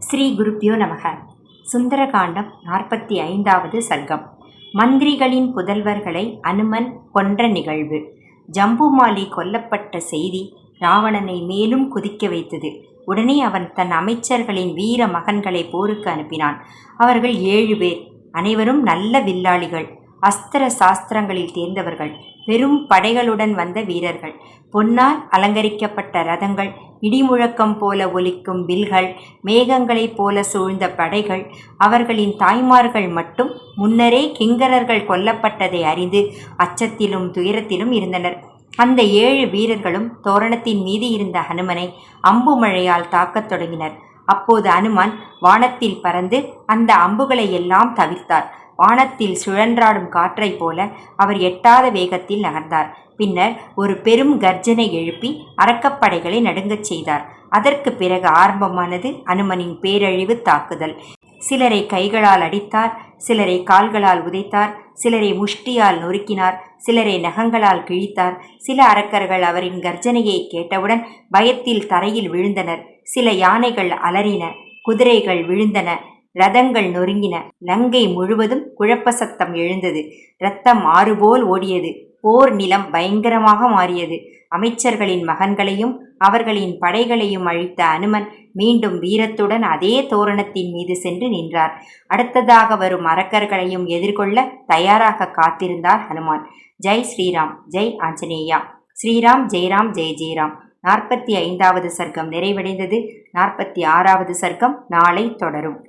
ஸ்ரீ குருப்பியோ நமக. சுந்தரகாண்டம் 45வது சர்க்கம். மந்திரிகளின் புதல்வர்களை அனுமன் கொன்ற நிகழ்வு. ஜம்புமாலி கொல்லப்பட்ட செய்தி ராவணனை மேலும் குதிக்க வைத்தது. உடனே அவன் தன் அமைச்சர்களின் வீர மகன்களை போருக்கு அனுப்பினான். அவர்கள் 7 பேர். அனைவரும் நல்ல வில்லாளிகள், அஸ்திர சாஸ்திரங்களில் தேர்ந்தவர்கள், பெரும் படைகளுடன் வந்த வீரர்கள். பொன்னால் அலங்கரிக்கப்பட்ட ரதங்கள், இடிமுழக்கம் போல ஒலிக்கும் வில்கள், மேகங்களைப் போல சூழ்ந்த படைகள். அவர்களின் தாய்மார்கள் மட்டும் முன்னரே கிங்கரர்கள் கொல்லப்பட்டதை அறிந்து அச்சத்திலும் துயரத்திலும் இருந்தனர். அந்த 7 வீரர்களும் தோரணத்தின் மீது இருந்த ஹனுமனை அம்பு மழையால் தாக்கத் தொடங்கினர். அப்போது அனுமான் வானத்தில் பறந்து அந்த அம்புகளை எல்லாம் தவிர்த்தார். வானத்தில் சுழன்றாடும் காற்றைப் போல அவர் எட்டாத வேகத்தில் நகர்ந்தார். பின்னர் ஒரு பெரும் கர்ஜனை எழுப்பி அரக்கப்படைகளை நடுங்கச் செய்தார். அதற்கு பிறகு ஆரம்பமானது அனுமனின் பேரழிவு தாக்குதல். சிலரை கைகளால் அடித்தார், சிலரை கால்களால் உதைத்தார், சிலரை முஷ்டியால் நொறுக்கினார், சிலரை நகங்களால் கிழித்தார். சில அரக்கர்கள் அவரின் கர்ஜனையை கேட்டவுடன் பயத்தில் தரையில் விழுந்தனர். சில யானைகள் அலறின, குதிரைகள் விழுந்தன, ரதங்கள் நொறுங்கின. லங்கை முழுவதும் குழப்ப சத்தம் எழுந்தது. இரத்தம் ஆறுபோல் ஓடியது. போர் நிலம் பயங்கரமாக மாறியது. அமைச்சர்களின் மகன்களையும் அவர்களின் படைகளையும் அழித்த அனுமன் மீண்டும் வீரத்துடன் அதே தோரணத்தின் மீது சென்று நின்றார். அடுத்ததாக வரும் அரக்கர்களையும் எதிர்கொள்ள தயாராக காத்திருந்தார் ஹனுமான். ஜெய் ஸ்ரீராம், ஜெய் ஆஞ்சநேயா. ஸ்ரீராம் ஜெய்ராம், ஜெய் ஜெய்ராம். 45வது சர்க்கம் நிறைவடைந்தது. 46வது சர்க்கம் நாளை தொடரும்.